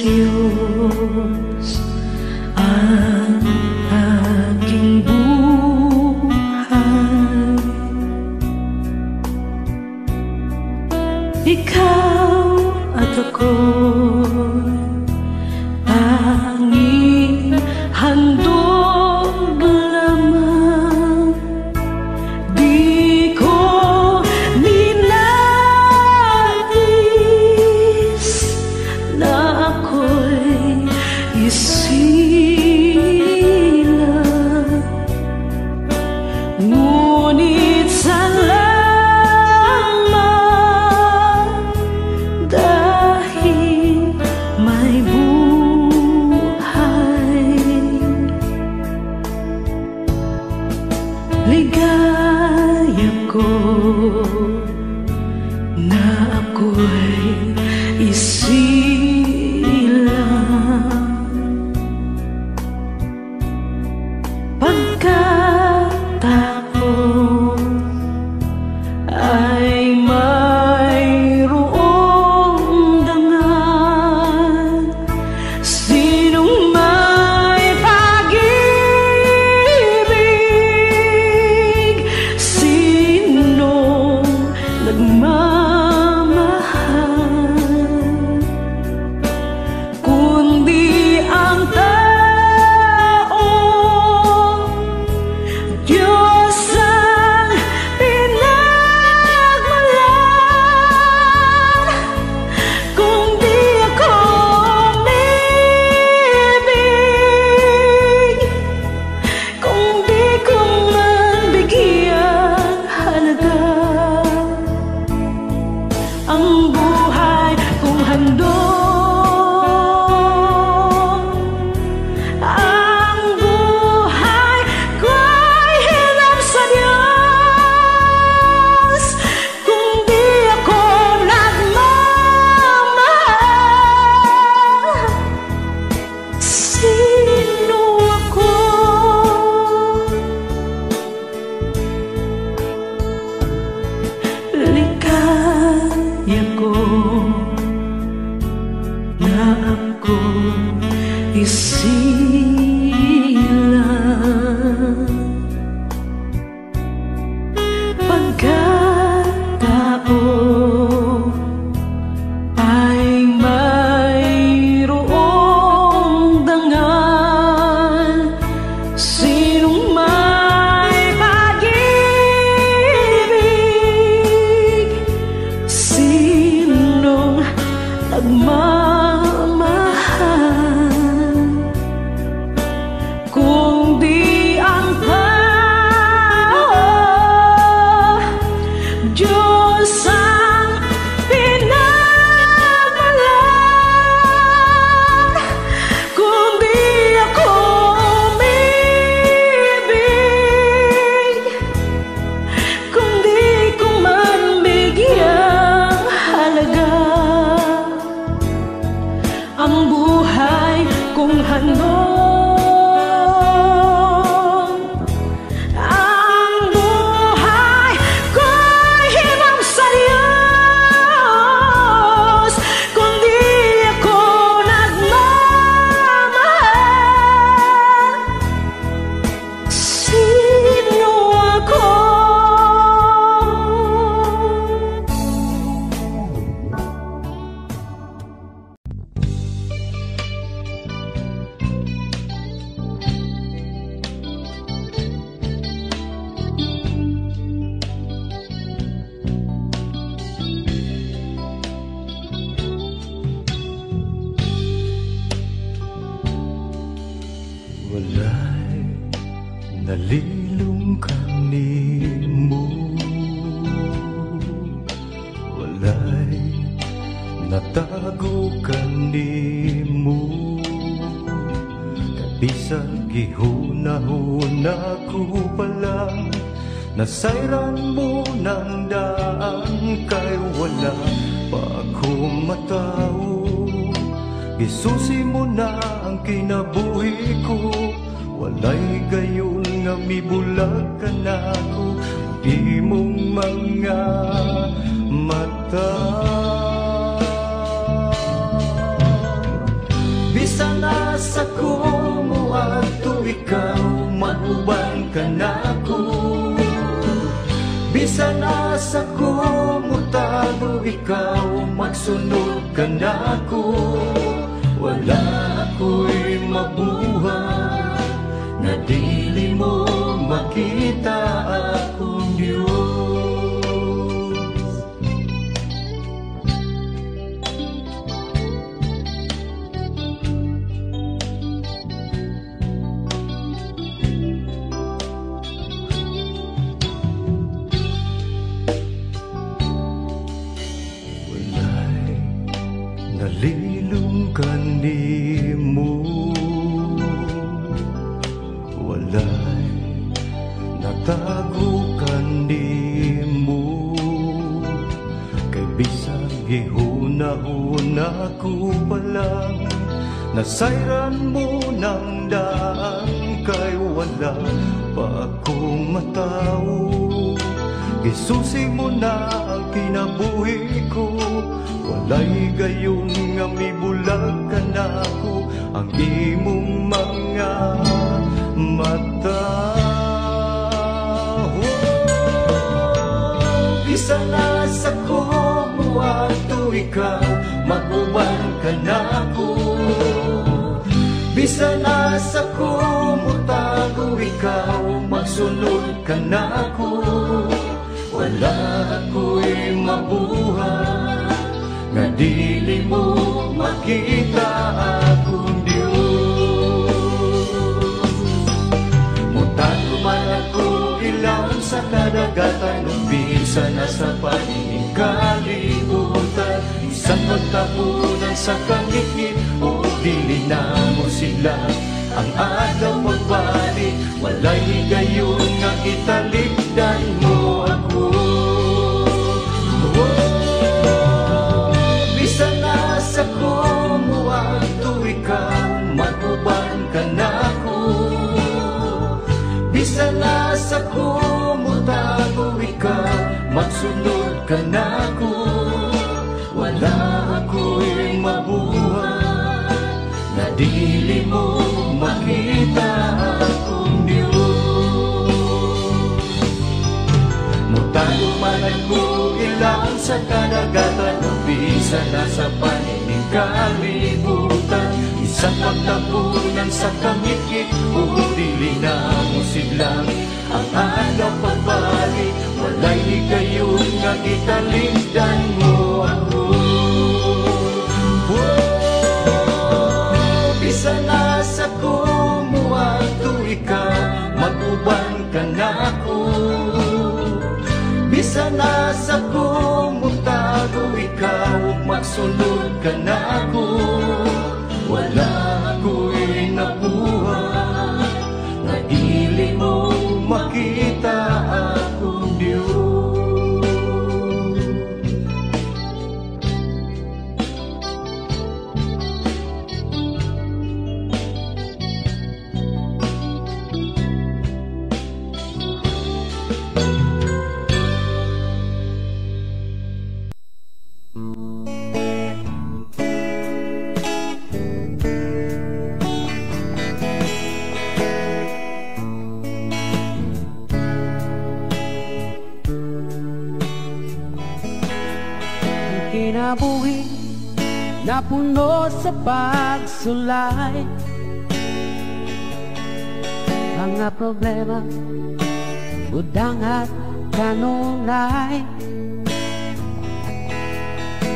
Diyos ang aking buhay. Ikaw at ako'y tanging handog lamang. Di ko ninais na ako'y isilang, ngunit salamat dahil may buhay. Ligaya ko na ako'y isilang, pagkatao ay mayroong dangal. Sinong may pag-ibig, sinong nagmamahal, kundi ang tao. Diyos ang pinagmulan. Kung di ako umibig, kung di ko man bigyang halaga ang buhay kong handog, ang buhay ko'y hinap sa Diyos. Kung di ako nagmamahal, sino ako? Ligaya ko na ako isilang, pagkatao ay mayroong dangal. Sinong may pag-ibig, sinong nagmamahal, kung di ang tao. Diyos ang pinagmulan. Kung di ako umibig, kung di ko man bigyang halaga ang buhay kong handog, ang buhay ko'y hinap sa Diyos. Kung di ako nagmamahal, sino ako? Wala'y nalilung kanimo, wala'y natago kanimo. Kabisag gihunahuna ko palang nasayran mo ng daan, kay wala pa ako matao. Isusi mo na ang kinabuhi ko, walay gayon nga mibulag ka na ko. Di mong mga mata ikaw, magsunod ka na ko. Wala ako'y mabuhay na dili mo makita akong Diyos. Nalilong ka ni mo, walay natago ka ni mo. Kay bisag gihuna-huna ko palang nasayran mo ng daan. Kay wala pa akong matao, gisusi mo na ang kinabuhi ko. Walay gayon nga mibulag ka na ko ang imong mga mata. Bisa na sa kumuha ikaw, mag-uwan ka na ko. Bisa na sa kumutago ikaw, magsunod ka na ko. Wala ako'y mabuhay nga dili mo makita akong Diyos. Mutago man ako ilaw sa kadagatan, umpisa na sa paningin kalibutan. Isang magtapunan sa kangit-ngit, o dili na mo sila ang agaw magbalik. Walay gayon nga italikdan mo ako. Bisa na sa kumuha ikaw, mag-uban ka na ko. Bisa na sa kumutago ikaw, magsunod ka na ko. Wala ako'y mabuhay na dili mo makita akong Diyos. Mutago man ako ilang sa kadagatan, umpisa na sa paningin kalibutan. Isang pagtapunan sa kangit-ngit, o dili na mo siglang ang agaw pagbalik. Walay higayon nga italikdan mo ako. Bisa na sa kumuha ikaw, mag-uban ka na ko. Bisa na sa kumutago ikaw, magsunod ka na ko. Wala ako'y nabuhay na dili mo makita akong Diyos. Kinabuhi na puno sa pagsulay, mga problema, budang at kanunay.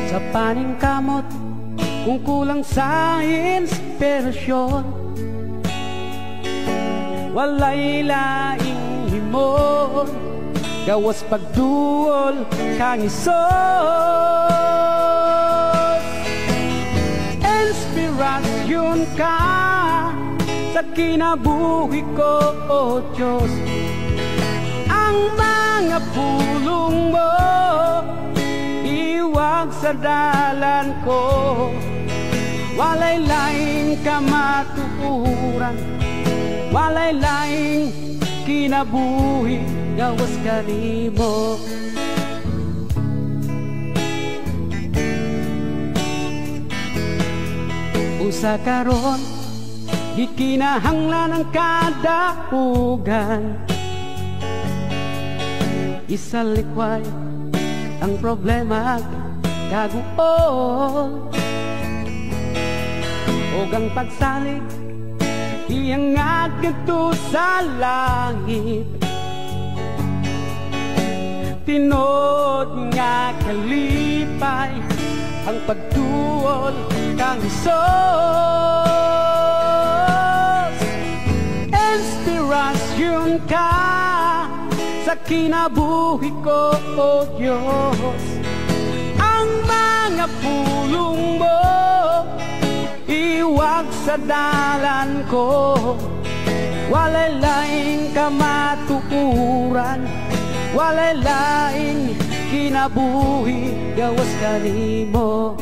Sa paningkamot, kung kulang sa inspirasyon, walay laing himon, gawas pagduol kang isos. Inspirasyon ka sa kinabuhi ko, O Diyos. Ang mga pulong mo iwag sa dalan ko. Walay laing kamatuuran, walay laing kinabuhi, gawas kanimo. Usa karon gikinahanglan ang kadahugan, isa likway ang problema, kaguol. Og ang pagsalig iangat kadto sa langit, tinod nga kalipay ang pagtuol kang Hesus. Inspirasyon ka sa kinabuhi ko, O Diyos. Ang mga pulong mo iwag sa dalan ko, walay laing kamatukuran, walay laing kinabuhi gawas kanimo.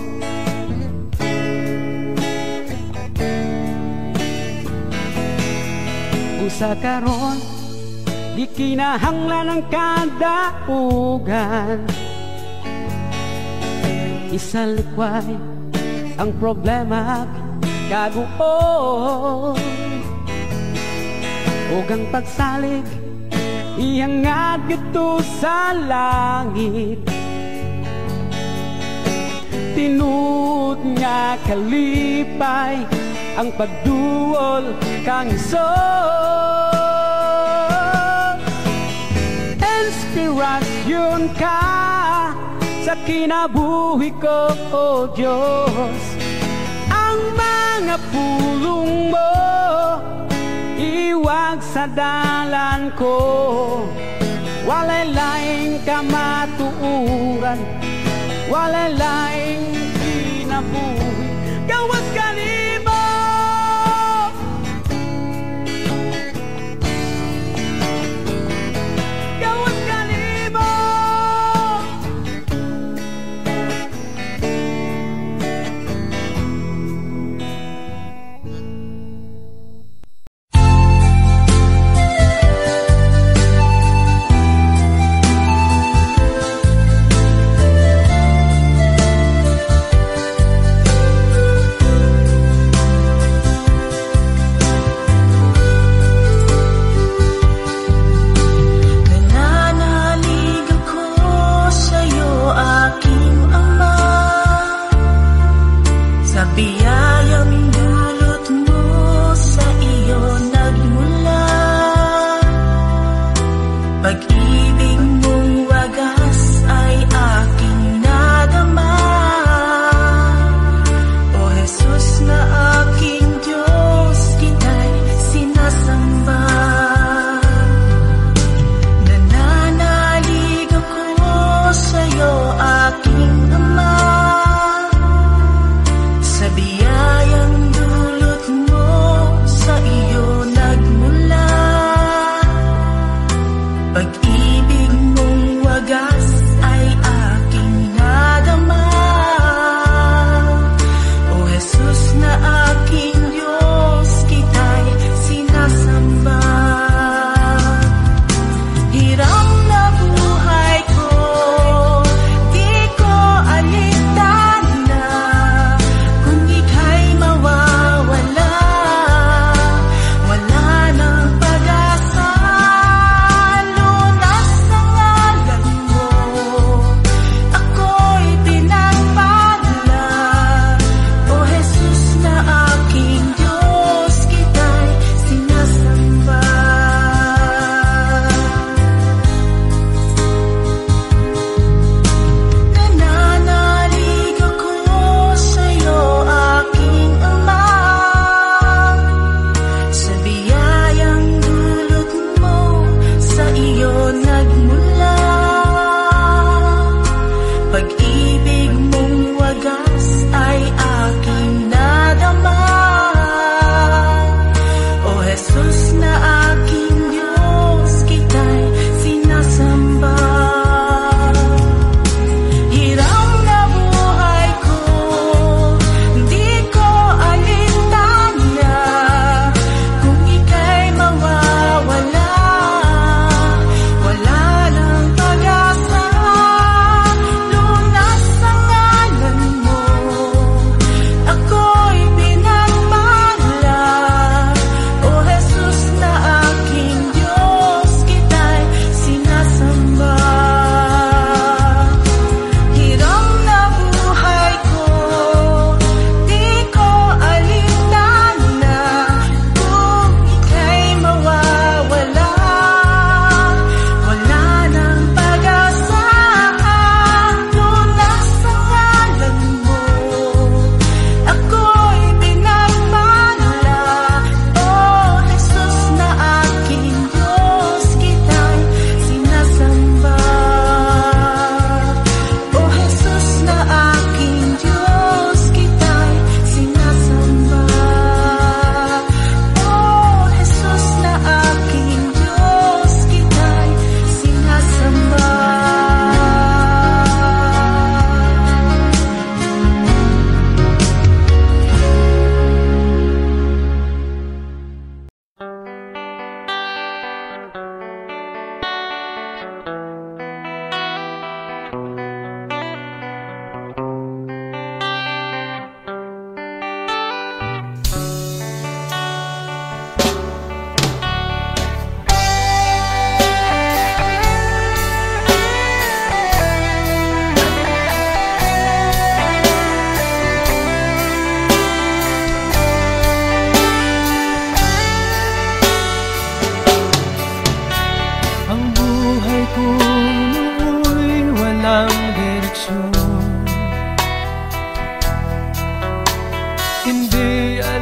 Usa karon di kinahanglan ang kadaugan, isalikway ang problema kaguol. Og ang pagsalig iangat kadto sa langit, tinud nga kalipay ang pagduol kang Hesus. Inspirasyon ka sa kinabuhi ko, O Diyos. Ang mga pulong mo iwag sa dalan ko, walay laing kamatuuran, walay laing kinabuhi gawas kanimo. Gawas kanimo. Sa biyayang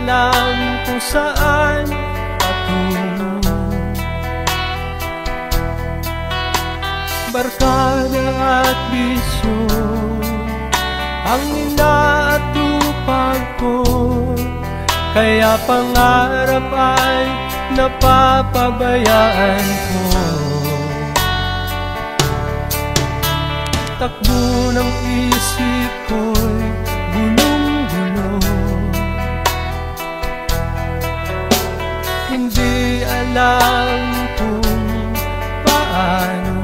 alam kung saan patungo. Barkada at bisyo ang inaatupag ko, kaya pangarap ay napapabayaan ko. Takbo ng isip ko'y gulong-gulo, hindi alam kung paano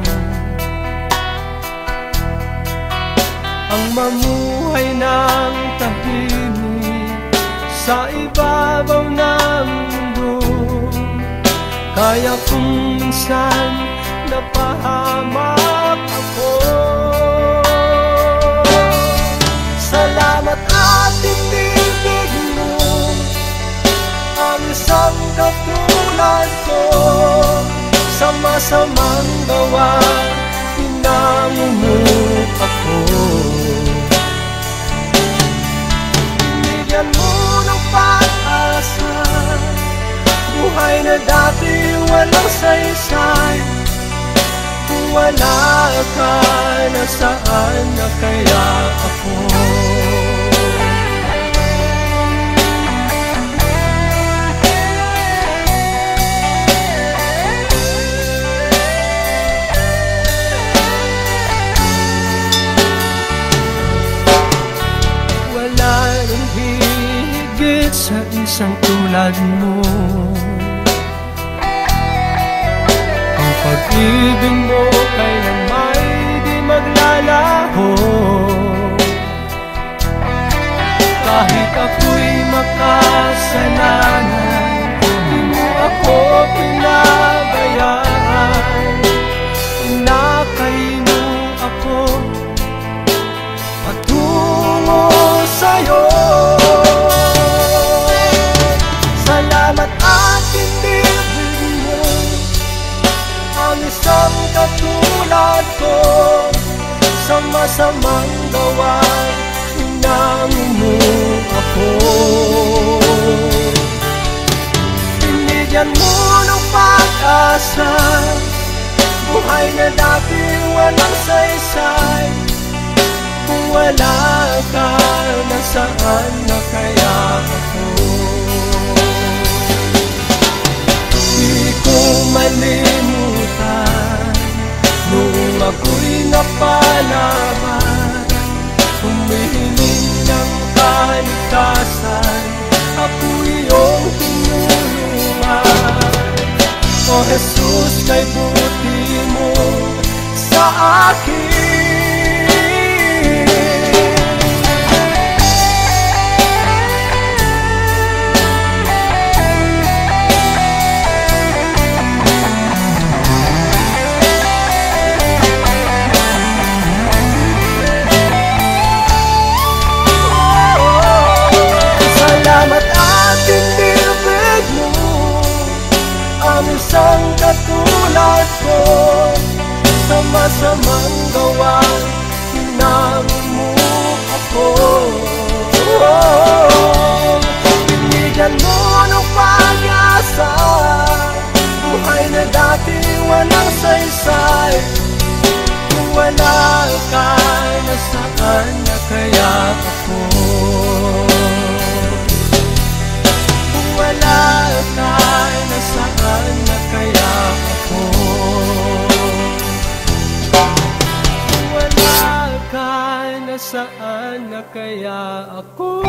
ang mamuhay ng tahimik sa ibabaw ng mundo. Kaya kung minsan napahamak ako, salamat at tinibig mo ang isang katulad ko. Sa masamang gawa, pinangungup ako. Binigyan mo ng pag-asa, buhay na dati walang saysay. Kung wala ka, nasaan na kaya ako? Wala nang higit sa isang tulad mo. Ang pag-ibig mo kailan may di maglalaho. Kahit ako'y makasalanan, di mo ako pinabayaan. Inakay mo ako patungo sa'yo. Salamat at tinibig mo ang isang katulad ko. Sa masamang gawa, hinangon mo ako. Binigyan mo ng pag-asa, buhay na dati walang saysay. Kung wala ka, nasaan na kaya ako? Di ko malimutan noong ako'y napalaban, humihiling ng kaligtasan, ako iyong tinulungan. O Jesus, kay buti mo sa akin. Isang katulad ko, sa masamang gawa, hinangon mo ako. Binigyan mo ng pag-asa, buhay na dati walang saysay. Kung wala ka, nasaan na kaya ako? Kung wala ka, nasaan na kaya ako? Kung wala ka, nasaan na kaya ako?